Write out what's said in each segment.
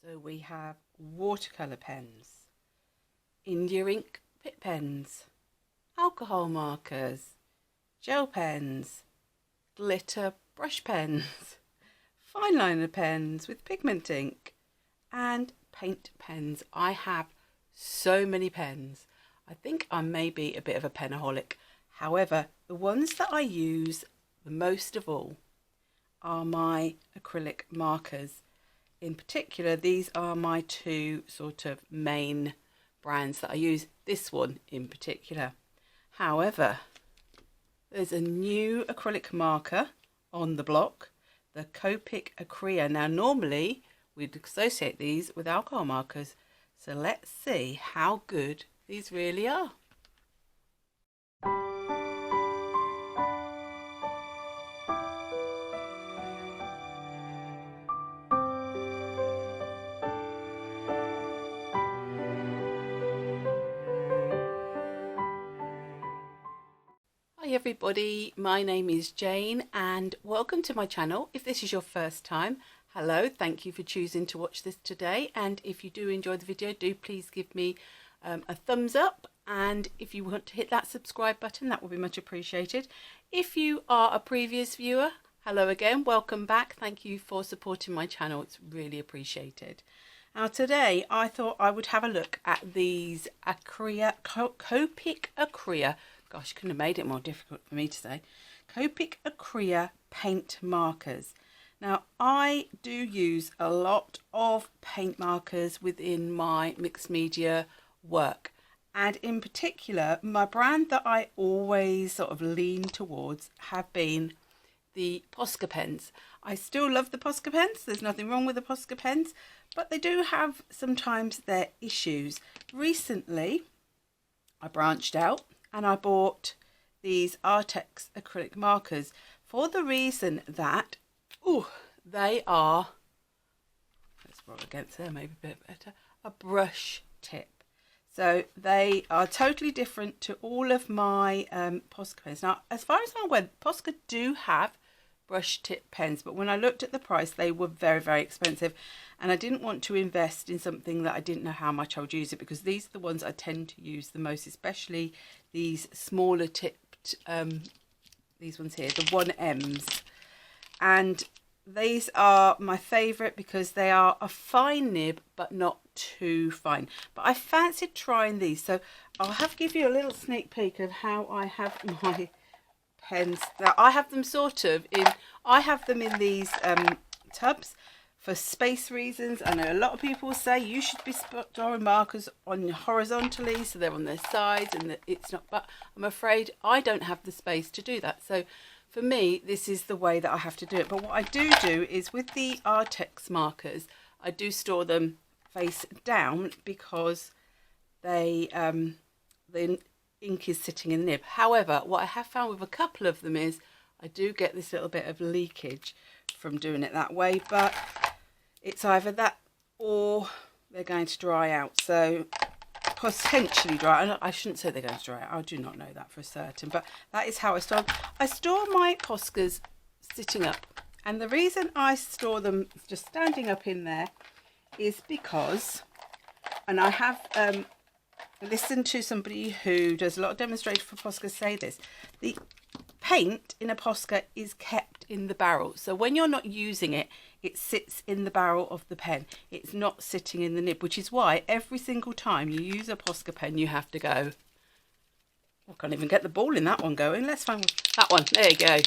So we have watercolour pens, India ink pit pens, alcohol markers, gel pens, glitter brush pens, fine liner pens with pigment ink, and paint pens. I have so many pens. I think I may be a bit of a penaholic. However, the ones that I use the most of all are my acrylic markers. In particular, these are my two sort of main brands that I use, this one in particular. However, there's a new acrylic marker on the block, the Copic Acrea. Now, normally we'd associate these with alcohol markers, so let's see how good these really are. Hi everybody, my name is Jane and welcome to my channel. If this is your first time, hello, thank you for choosing to watch this today, and if you do enjoy the video, do please give me a thumbs up, and if you want to hit that subscribe button, that would be much appreciated. If you are a previous viewer, hello again, welcome back, thank you for supporting my channel, it's really appreciated. Now today I thought I would have a look at these Copic Acrea. Gosh, couldn't have made it more difficult for me to say. Copic Acrea paint markers. Now, I do use a lot of paint markers within my mixed media work. And in particular, my brand that I always sort of lean towards have been the Posca pens. I still love the Posca pens. There's nothing wrong with the Posca pens, but they do have sometimes their issues. Recently, I branched out and I bought these Arrtx acrylic markers for the reason that, they are, let's roll against there, maybe a bit better, a brush tip. So they are totally different to all of my Posca pens. Now, as far as I'm aware, Posca do have brush tip pens, but when I looked at the price, they were very, very expensive. And I didn't want to invest in something that I didn't know how much I would use it, because these are the ones I tend to use the most, especially these smaller tipped, these ones here, the 1Ms. And these are my favourite because they are a fine nib, but not too fine. But I fancied trying these, so I'll have to give you a little sneak peek of how I have my pens. Now, I have them sort of in, I have them in these tubs. For space reasons, I know a lot of people say you should be storing markers on horizontally so they're on their sides and it's not, but I'm afraid I don't have the space to do that. So for me, this is the way that I have to do it. But what I do is with the Arrtx markers, I do store them face down because they the ink is sitting in the nib. However, what I have found with a couple of them is I do get this little bit of leakage from doing it that way, but it's either that or they're going to dry out. So potentially dry. I shouldn't say they're going to dry out. I do not know that for certain, but that is how I store them. I store my Poscas sitting up, and the reason I store them just standing up in there is because, and I have listened to somebody who does a lot of demonstration for Posca say this, the paint in a Posca is kept in the barrel. So when you're not using it, it sits in the barrel of the pen. It's not sitting in the nib, which is why every single time you use a Posca pen, you have to go, I can't even get the ball in that one going. Let's find that one. There you go.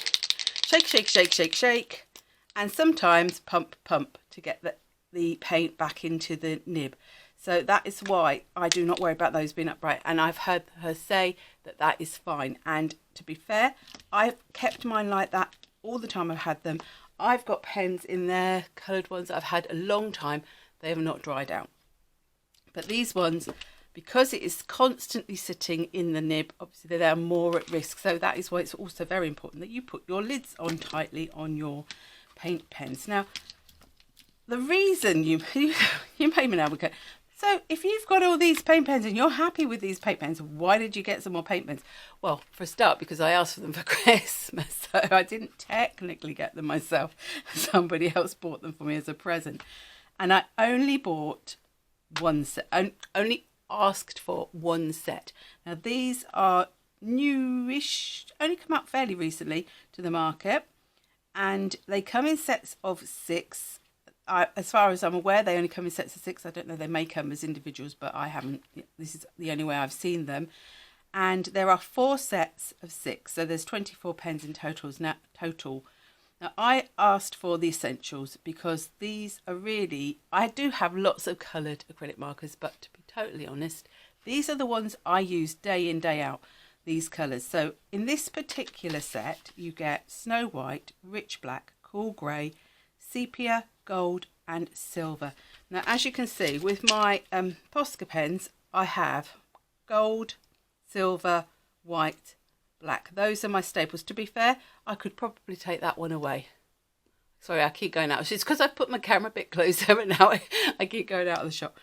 Shake, shake, shake, shake, shake. And sometimes pump, pump to get the paint back into the nib. So that is why I do not worry about those being upright. And I've heard her say that that is fine. And to be fair, I've kept mine like that all the time I've had them. I've got pens in there, coloured ones that I've had a long time. They have not dried out. But these ones, because it is constantly sitting in the nib, obviously they are more at risk. So that is why it's also very important that you put your lids on tightly on your paint pens. Now, the reason you may be now, okay, so if you've got all these paint pens and you're happy with these paint pens, why did you get some more paint pens? Well, for a start, because I asked for them for Christmas, so I didn't technically get them myself. Somebody else bought them for me as a present. and I only bought one set, only asked for one set. Now these are newish, only come out fairly recently to the market, and they come in sets of 6. As far as I'm aware, they only come in sets of 6. I don't know, they may come as individuals, but I haven't. This is the only way I've seen them. And there are 4 sets of 6, so there's 24 pens in total. Now I asked for the essentials because these are really, I do have lots of coloured acrylic markers, but to be totally honest, these are the ones I use day in, day out, these colours. So in this particular set, you get Snow White, Rich Black, Cool Grey, Sepia, Gold and Silver. Now as you can see with my Posca pens, I have gold, silver, white, black. Those are my staples. To be fair, I could probably take that one away. Sorry, I keep going out. It's because I've put my camera a bit closer and now I keep going out of the shop.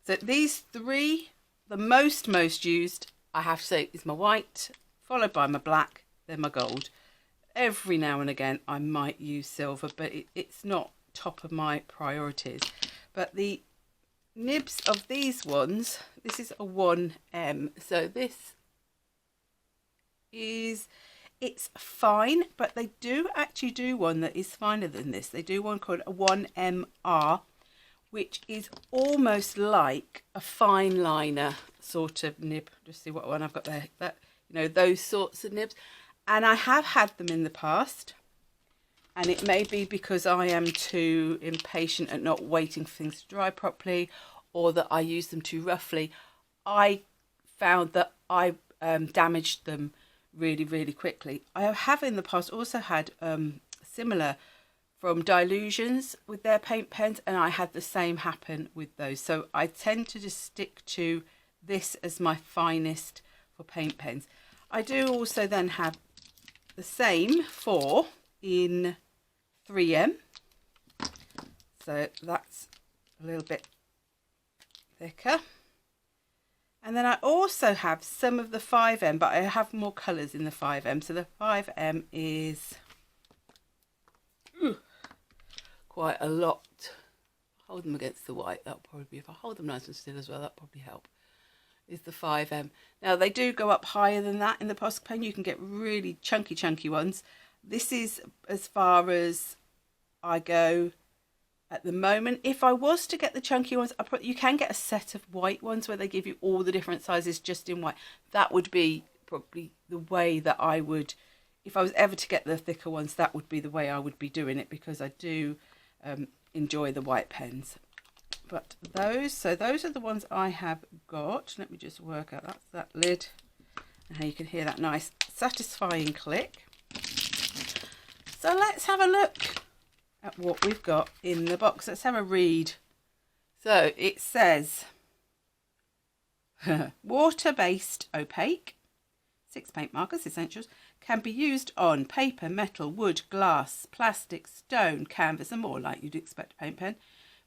So these 3, the most used, I have to say, is my white, followed by my black, then my gold. Every now and again I might use silver, but it's not top of my priorities. But the nibs of these ones, this is a 1M, so this is, it's fine, but they do actually do one that is finer than this. They do one called a 1MR, which is almost like a fine liner sort of nib. Just see what one I've got there. That, you know, those sorts of nibs. And I have had them in the past, and it may be because I am too impatient at not waiting for things to dry properly, or that I use them too roughly. I found that I damaged them really quickly. I have in the past also had similar from Dilutions with their paint pens, and I had the same happen with those. So I tend to just stick to this as my finest for paint pens. I do also then have the same 4 in 3M, so that's a little bit thicker. And then I also have some of the 5M, but I have more colours in the 5M. So the 5M is quite a lot. Hold them against the white, that'll probably be, if I hold them nice and still as well, that'll probably help, is the 5M. Now they do go up higher than that in the Posca pen. You can get really chunky ones. This is as far as I go at the moment. If I was to get the chunky ones, you can get a set of white ones where they give you all the different sizes just in white. That would be probably the way that I would, if I was ever to get the thicker ones, that would be the way I would be doing it, because I do enjoy the white pens. But those are the ones I have got. Let me just work out, that's that lid, and how you can hear that nice satisfying click. So let's have a look at what we've got in the box. Let's have a read. So it says water-based opaque, 6 paint markers, essentials, can be used on paper, metal, wood, glass, plastic, stone, canvas and more, like you'd expect a paint pen.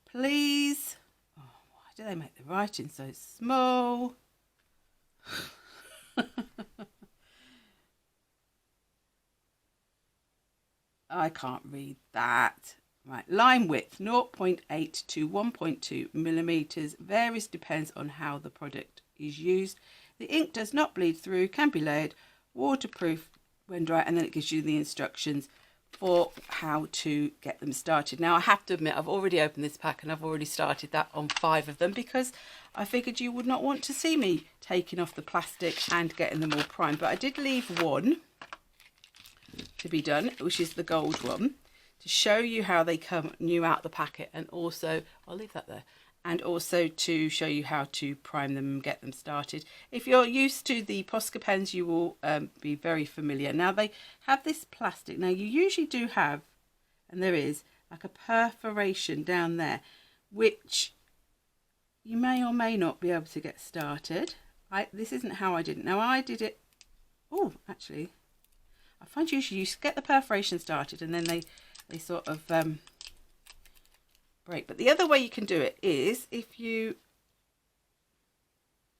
Please, oh, why do they make the writing so small? I can't read that. Right, line width 0.8 to 1.2 millimeters. Varies, depends on how the product is used. The ink does not bleed through, can be layered, waterproof when dry, and then it gives you the instructions for how to get them started. Now I have to admit, I've already opened this pack and I've already started that on 5 of them, because I figured you would not want to see me taking off the plastic and getting them all primed. But I did leave one to be done, which is the gold one, to show you how they come new out the packet, and also I'll leave that there, and also to show you how to prime them and get them started. If you're used to the Posca pens, you will be very familiar. Now they have this plastic. Now you usually do have, and there is like a perforation down there, which you may or may not be able to get started. This isn't how I did it. Now I did it, oh actually I find usually you get the perforation started and then they sort of break. But the other way you can do it is if you,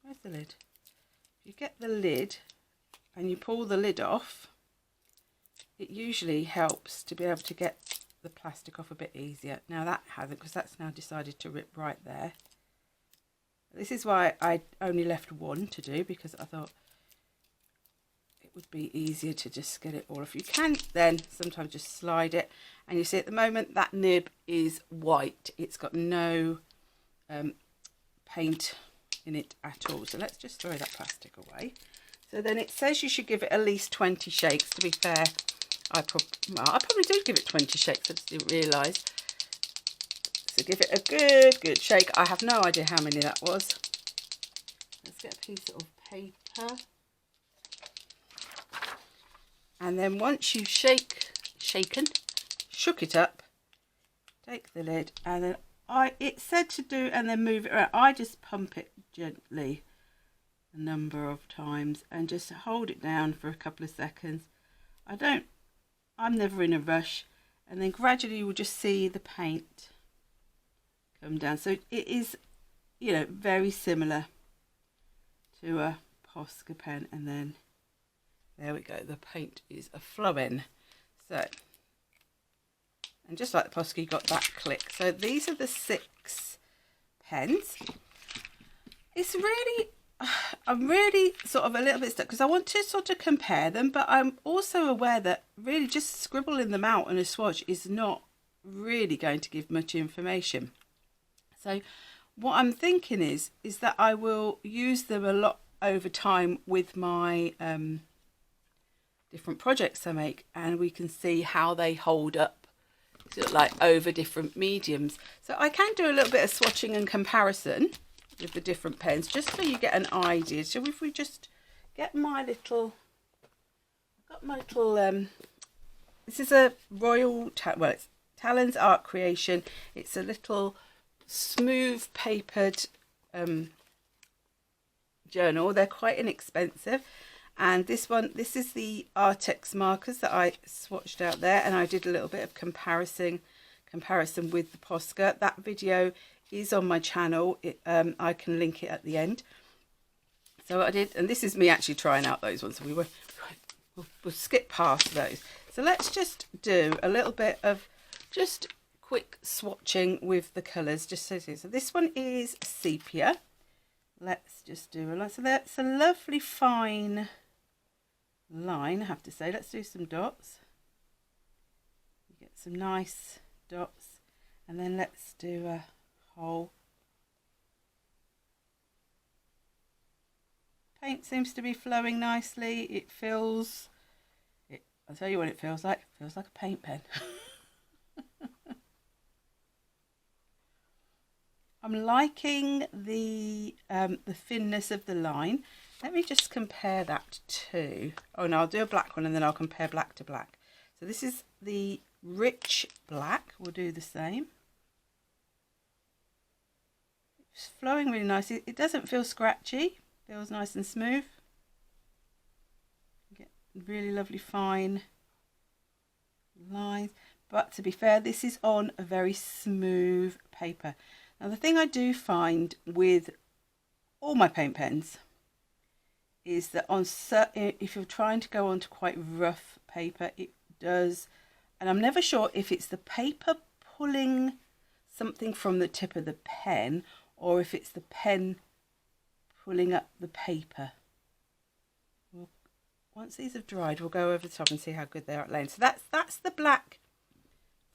where's the lid? If you get the lid and you pull the lid off, it usually helps to be able to get the plastic off a bit easier. Now that hasn't, because that's now decided to rip right there. This is why I only left one to do, because I thought it would be easier to just get it all off. You can then sometimes just slide it, and you see at the moment that nib is white. It's got no paint in it at all. So let's just throw that plastic away. So then it says you should give it at least 20 shakes. To be fair, I probably did give it 20 shakes. I just didn't realise. So give it a good shake. I have no idea how many that was. Let's get a piece of paper. And then once you've shook it up, take the lid, and then it said to do, and then move it around. I just pump it gently a number of times and just hold it down for a couple of seconds. I'm never in a rush, and then gradually you will just see the paint come down. So it is, you know, very similar to a Posca pen, and then there we go, the paint is flowing. So, and just like the Posca, you got that click. So these are the 6 pens. It's really, I'm really sort of a little bit stuck because I want to sort of compare them, but I'm also aware that really just scribbling them out on a swatch is not really going to give much information. So what I'm thinking is that I will use them a lot over time with my different projects I make, and we can see how they hold up like over different mediums. So I can do a little bit of swatching and comparison with the different pens, just so you get an idea. So if we just get my little, this is a Royal, well, it's Talon's Art Creation. It's a little smooth papered journal. They're quite inexpensive. And this is the Arrtx markers that I swatched out there, and I did a little bit of comparison with the Posca. That video is on my channel. I can link it at the end. So I did, and this is me actually trying out those ones. We'll skip past those. So let's just do a little bit of just quick swatching with the colours, just so this one is sepia. Let's just do a lot. So that's a lovely fine line, I have to say. Let's do some dots. You get some nice dots, and then let's do a hole. Paint seems to be flowing nicely. It feels, I'll tell you what it feels like. It feels like a paint pen. I'm liking the thinness of the line. Let me just compare that to, oh no, I'll do a black one and then I'll compare black to black. So this is the rich black. We'll do the same. It's flowing really nicely. It doesn't feel scratchy. Feels nice and smooth. You get really lovely fine lines. But to be fair, this is on a very smooth paper. Now the thing I do find with all my paint pens is that on certain, if you're trying to go onto quite rough paper, it does, and I'm never sure if it's the paper pulling something from the tip of the pen or if it's the pen pulling up the paper. Once these have dried, we'll go over the top and see how good they are at laying. So that's the black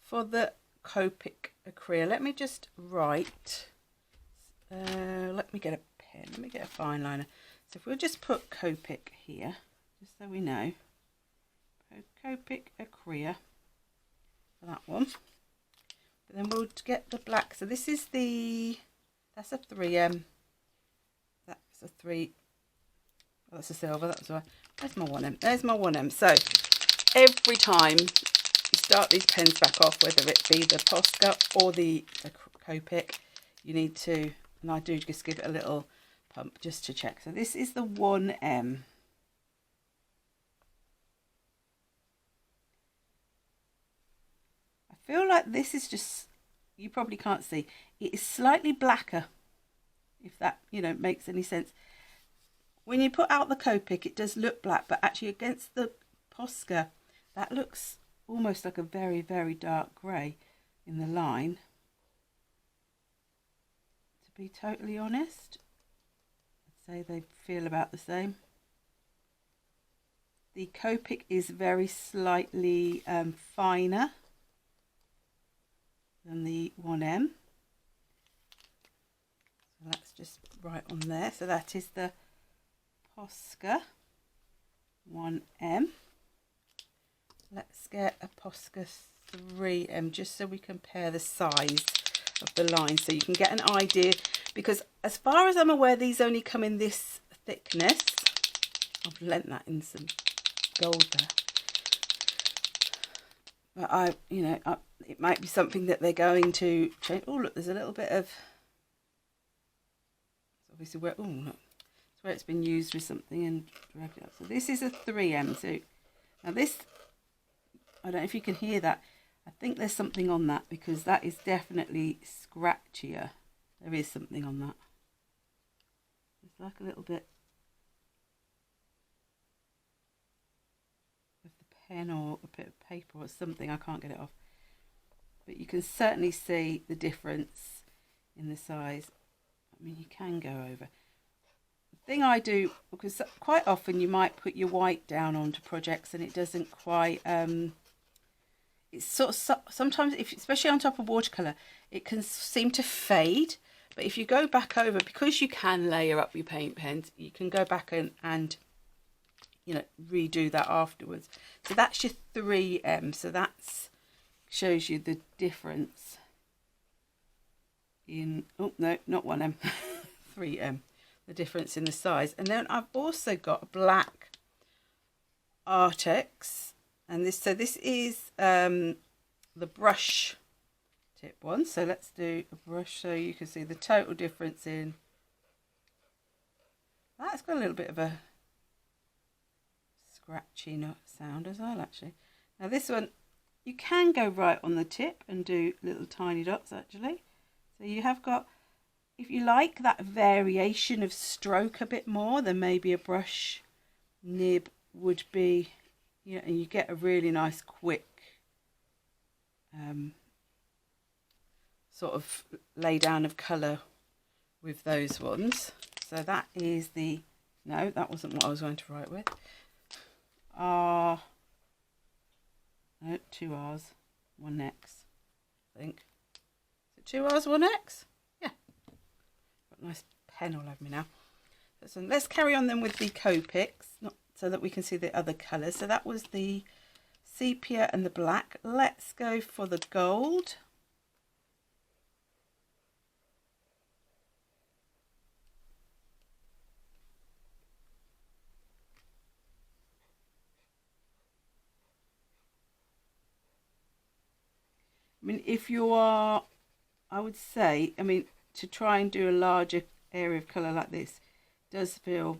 for the Copic Acrea. Let me just write, let me get a pen, let me get a fine liner. So if we'll just put Copic here, just so we know, Copic Acrea for that one. But then we'll get the black. So this is that's a 3M, that's a 3, oh, that's a silver, that's right. There's my 1M, there's my 1M. So every time you start these pens back off, whether it be the Posca or the Copic, you need to, and I do just give it a little pump just to check. So this is the 1M. I feel like this is just, you probably can't see, it is slightly blacker, if that, you know, makes any sense. When you put out the Copic, it does look black, but actually against the Posca, that looks almost like a very, very dark grey in the line. To be totally honest, I'd say they feel about the same. The Copic is very slightly finer than the 1M. So that's just right on there. So that is the Posca 1M. Let's get a Posca 3M just so we compare the size of the line so you can get an idea, because as far as I'm aware these only come in this thickness. I've blent that in some gold there, but it might be something that they're going to change. Oh look, there's a little bit of, obviously where, oh look, it's where it's been used with something and dragged it up. So this is a 3M. So now this, I don't know if you can hear that. I think there's something on that because that is definitely scratchier. There is something on that. It's like a little bit of the pen or a bit of paper or something. I can't get it off. But you can certainly see the difference in the size. I mean, you can go over. The thing I do, because quite often you might put your white down onto projects and it doesn't quite, it's sort of, sometimes, especially on top of watercolour, it can seem to fade. But if you go back over, because you can layer up your paint pens, you can go back and redo that afterwards. So that's your 3M. So that's shows you the difference in, oh no, not 1M, 3M, the difference in the size. And then I've also got a black Arrtx, and this is the brush tip one. So let's do a brush so you can see the total difference in, that's got a little bit of a scratchy sound as well actually. Now this one, you can go right on the tip and do little tiny dots actually. So you have got, if you like that variation of stroke a bit more than maybe a brush nib would be, and you get a really nice quick sort of lay down of colour with those ones. So that is the, no, that wasn't what I was going to write with. No, 2 R's, 1 X, I think. Is it 2 R's, 1 X? Yeah. Got a nice pen all over me now. So let's carry on then with the Copics, so that we can see the other colours. So that was the sepia and the black. Let's go for the gold. I mean, if you are, I would say, I mean, to try and do a larger area of colour like this does feel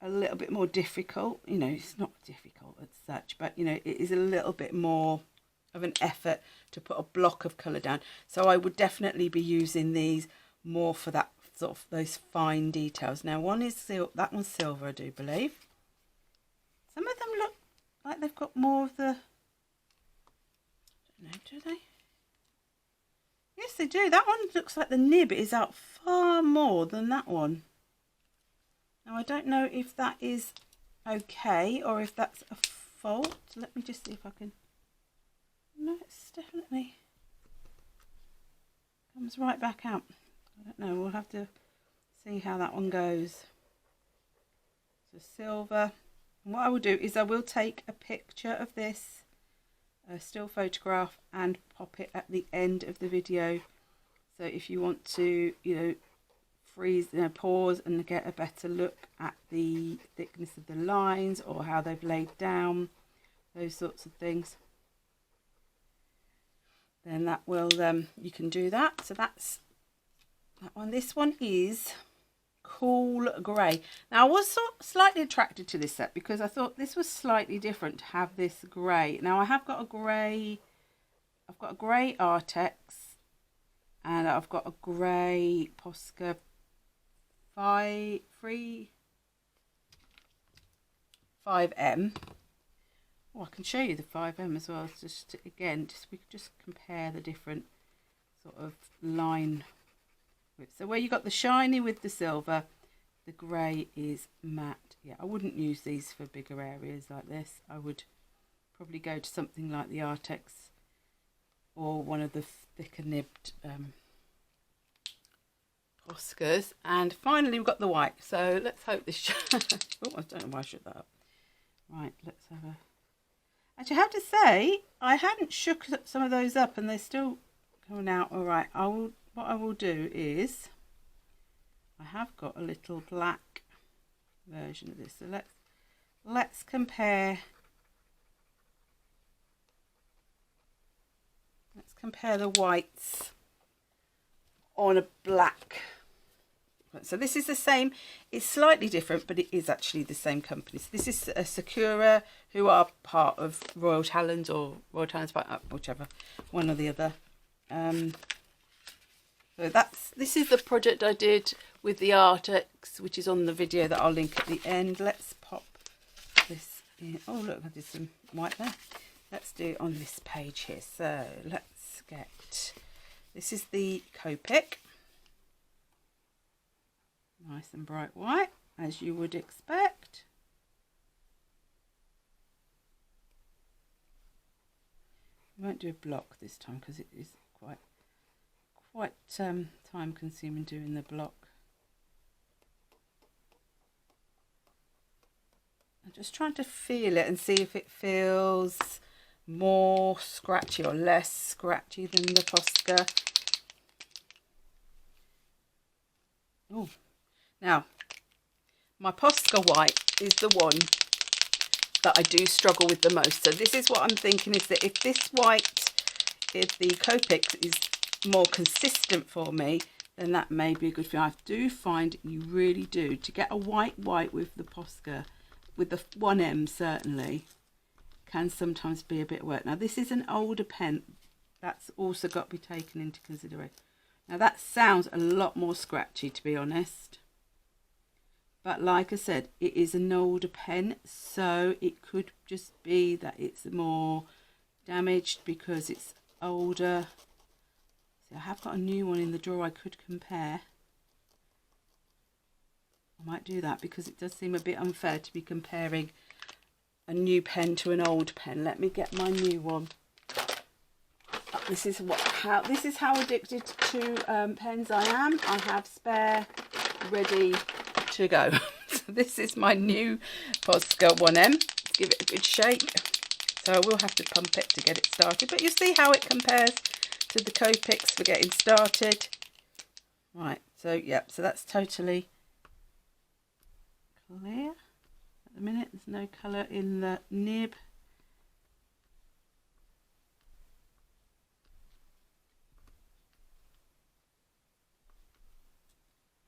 a little bit more difficult. It's not difficult as such, but it is a little bit more of an effort to put a block of colour down. So I would definitely be using these more for that sort of those fine details. Now one is that one's silver, I do believe. Some of them look like they've got more of the, I don't know, do they? Yes, they do. That one looks like the nib is out far more than that one. Now, I don't know if that is okay or if that's a fault. Let me just see if I can. No, it's definitely comes right back out. I don't know. We'll have to see how that one goes. So silver. And what I will do is I will take a picture of this, a still photograph, and pop it at the end of the video. So if you want to, freeze, pause and get a better look at the thickness of the lines or how they've laid down, those sorts of things, then that will, you can do that. So that's that one. This one is cool grey. Now I was slightly attracted to this set because I thought this was slightly different to have this grey. Now I have got a grey, I've got a grey Arrtx and I've got a grey Posca 5M, Oh, I can show you the 5M as well. Just again, we could just compare the different sort of line width. So where you got the shiny with the silver, the grey is matte. Yeah, I wouldn't use these for bigger areas like this. I would probably go to something like the Arrtx or one of the thicker nibbed Poscas. And finally we've got the white. So let's hope this oh, I don't know why I shut that up. Right, let's have a... Actually, I have to say, I hadn't shook some of those up and they're still coming out all right. What I will do is, I have got a little black version of this. So let's compare. Let's compare the whites on a black. So this is the same, it's slightly different, but it is actually the same company. So this is a Sakura, who are part of Royal Talons or Royal Talons, whichever, one or the other. So this is the project I did with the Arrtx, which is on the video that I'll link at the end. Let's pop this in. Oh look, I did some white there. Let's do it on this page here. So let's get, this is the Copic. Nice and bright white, as you would expect. I won't do a block this time because it is quite time consuming doing the block. I'm just trying to feel it and see if it feels more scratchy or less scratchy than the Posca. Oh. Now, my Posca white is the one that I do struggle with the most. So this is what I'm thinking, is that if this white, if the Copic is more consistent for me, then that may be a good thing. I do find you really do, to get a white with the Posca, with the 1M certainly, can sometimes be a bit wet. Now this is an older pen, that's also got to be taken into consideration. Now that sounds a lot more scratchy, to be honest. But like I said, it is an older pen, so it could just be that it's more damaged because it's older. So I have got a new one in the drawer I could compare. I might do that because it does seem a bit unfair to be comparing a new pen to an old pen. Let me get my new one. This is how addicted to pens I am. I have spare ready to go. So this is my new Posca 1M. Let's give it a good shake. So I will have to pump it to get it started, but you see how it compares to the Copics for getting started. Right, so yeah, so that's totally clear. At the minute there's no colour in the nib.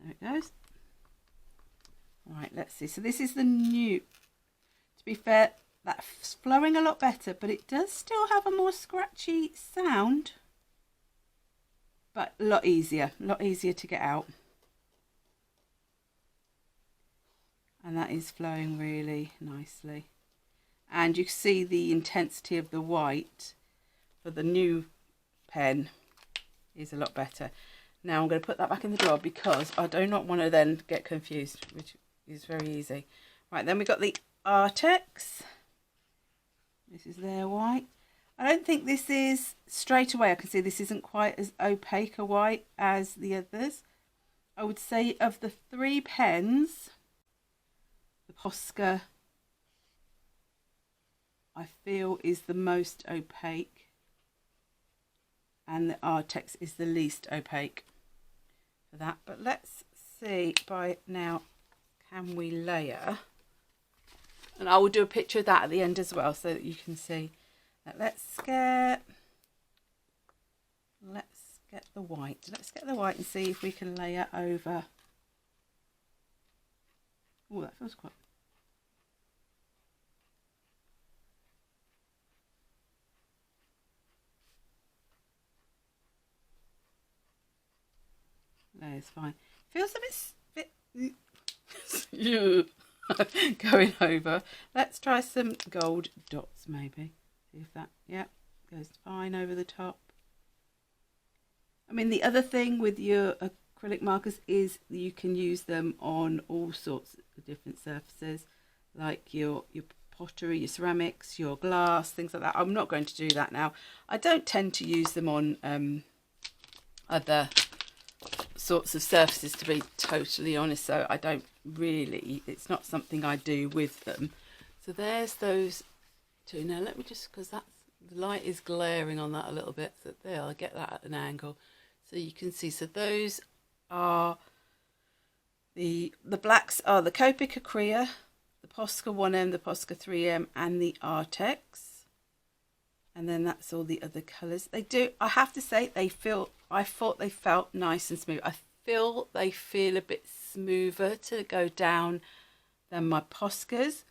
There it goes. Right, let's see. So this is the new. To be fair, that's flowing a lot better, but it does still have a more scratchy sound. But a lot easier to get out. And that is flowing really nicely. And you can see the intensity of the white for the new pen is a lot better. Now I'm going to put that back in the drawer because I do not want to then get confused, which is very easy. Right, then we've got the Arrtx. This is their white. I don't think this is, straight away I can see this isn't quite as opaque a white as the others. I would say of the three pens, the Posca I feel is the most opaque and the Arrtx is the least opaque for that. But let's see by now, can we layer? And I will do a picture of that at the end as well so that you can see. Let's get the white. Let's get the white and see if we can layer over. Oh, that feels quite. No, it's fine. Feels a bit going over. Let's try some gold dots maybe. See if that, yeah, goes fine over the top. I mean, the other thing with your acrylic markers is you can use them on all sorts of different surfaces, like your pottery, your ceramics, your glass, things like that. I'm not going to do that now. I don't tend to use them on other sorts of surfaces, to be totally honest, so I don't really, it's not something I do with them. So there's those two. Now let me just, because that's, the light is glaring on that a little bit, so there, I'll get that at an angle so you can see. So those are the blacks are the Copic Acrea, the Posca 1M, the Posca 3M, and the Arrtx. And then that's all the other colours. They do, I have to say, they feel, I thought they felt nice and smooth. I feel they feel a bit smoother to go down than my Poscas.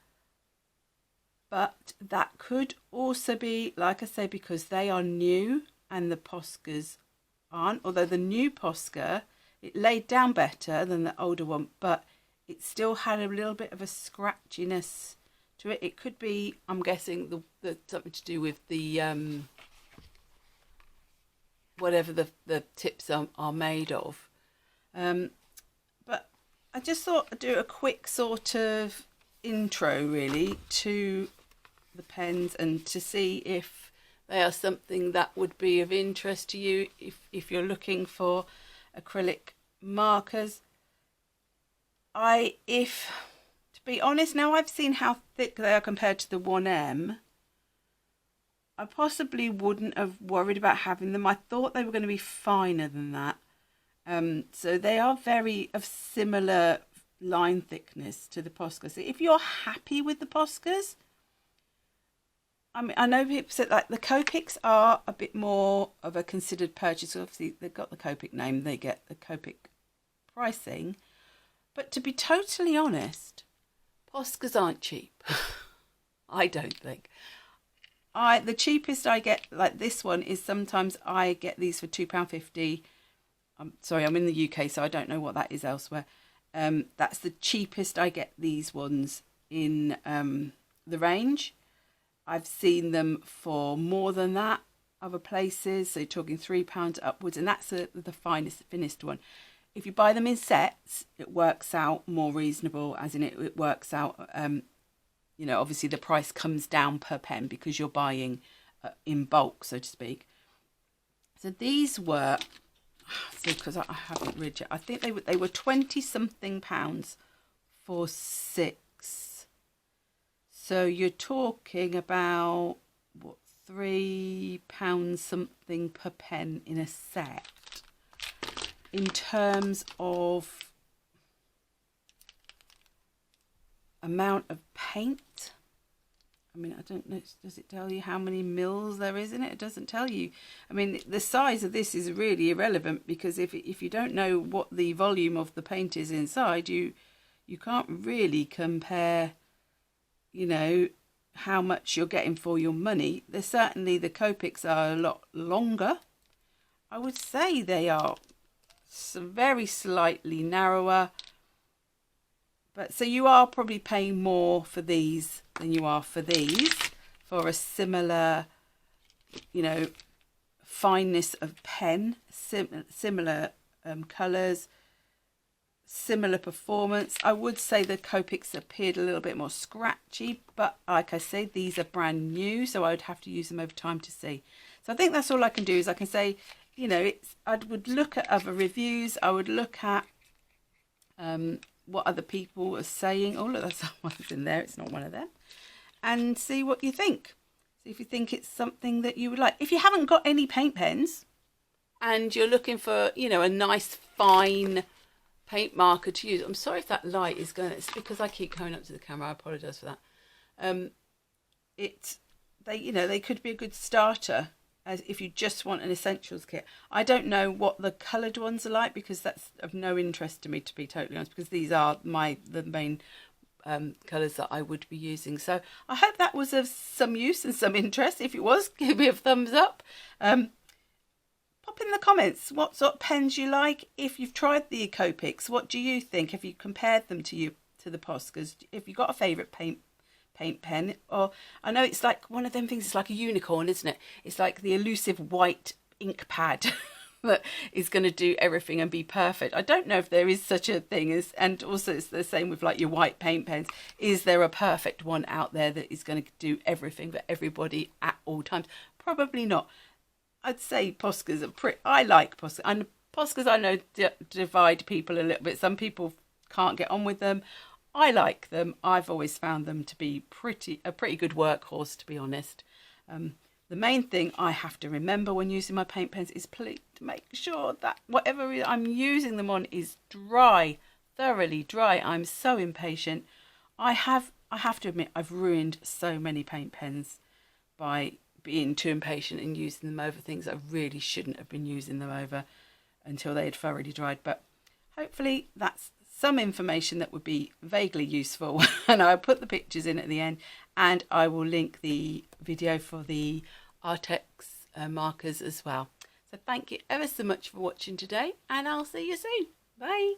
But that could also be, like I say, because they are new and the Poscas aren't. Although the new Posca, it laid down better than the older one, but it still had a little bit of a scratchiness to it. It could be, I'm guessing, the something to do with the whatever the tips are made of. But I just thought I'd do a quick sort of intro really to the pens and to see if they are something that would be of interest to you if you're looking for acrylic markers. To be honest, now I've seen how thick they are compared to the 1M, I possibly wouldn't have worried about having them. I thought they were going to be finer than that. So they are very of similar line thickness to the Posca. So if you're happy with the Poscas, I mean, I know people said like the Copics are a bit more of a considered purchase. Obviously, they've got the Copic name, they get the Copic pricing. But to be totally honest, Poscas aren't cheap. I don't think. The cheapest I get, like this one, is sometimes I get these for £2.50. I'm sorry, I'm in the UK, so I don't know what that is elsewhere. That's the cheapest I get these ones in the range. I've seen them for more than that other places, so you're talking £3 upwards, and that's the finest, finished one. If you buy them in sets, it works out more reasonable, as in it works out, you know, obviously the price comes down per pen because you're buying in bulk, so to speak. So these were, because I haven't read yet, I think they were 20-something pounds for 6. So you're talking about, what, £3 something per pen in a set. In terms of amount of paint, I mean, I don't know, does it tell you how many mils there is in it? It doesn't tell you. I mean, the size of this is really irrelevant, because if you don't know what the volume of the paint is inside, you can't really compare, you know, how much you're getting for your money. There's certainly, the Copics are a lot longer. I would say they are very slightly narrower, but so you are probably paying more for these than you are for these, for a similar, you know, fineness of pen, similar colours, similar performance. I would say the Copics appeared a little bit more scratchy, but like I say, these are brand new, so I would have to use them over time to see. So I think that's all I can do, is I can say, you know, I would look at other reviews, I would look at what other people are saying. Oh, look, that's someone's in there, it's not one of them. And see what you think. See if you think it's something that you would like. If you haven't got any paint pens and you're looking for, you know, a nice fine paint marker to use. I'm sorry if that light is going, it's because I keep coming up to the camera, I apologise for that. They could be a good starter as if you just want an essentials kit. I don't know what the coloured ones are like, because that's of no interest to me, to be totally honest, because these are the main colours that I would be using. So I hope that was of some use and some interest. If it was, give me a thumbs up. Pop in the comments what sort of pens you like. If you've tried the Copics, what do you think? Have you compared them to to the Poscas. If you've got a favourite paint pen, or I know it's like one of them things, it's like a unicorn, isn't it? It's like the elusive white ink pad that is going to do everything and be perfect. I don't know if there is such a thing as, and also it's the same with like your white paint pens. Is there a perfect one out there that is going to do everything for everybody at all times? Probably not. I'd say Poscas are pretty, I like Posca, and Poscas I know divide people a little bit. Some people can't get on with them. I like them. I've always found them to be a pretty good workhorse, to be honest. The main thing I have to remember when using my paint pens is please to make sure that whatever I'm using them on is dry, thoroughly dry. I'm so impatient. I have to admit I've ruined so many paint pens by being too impatient and using them over things I really shouldn't have been using them over until they had thoroughly dried. But hopefully that's some information that would be vaguely useful, and I'll put the pictures in at the end, and I will link the video for the Arrtx markers as well. So thank you ever so much for watching today, and I'll see you soon. Bye.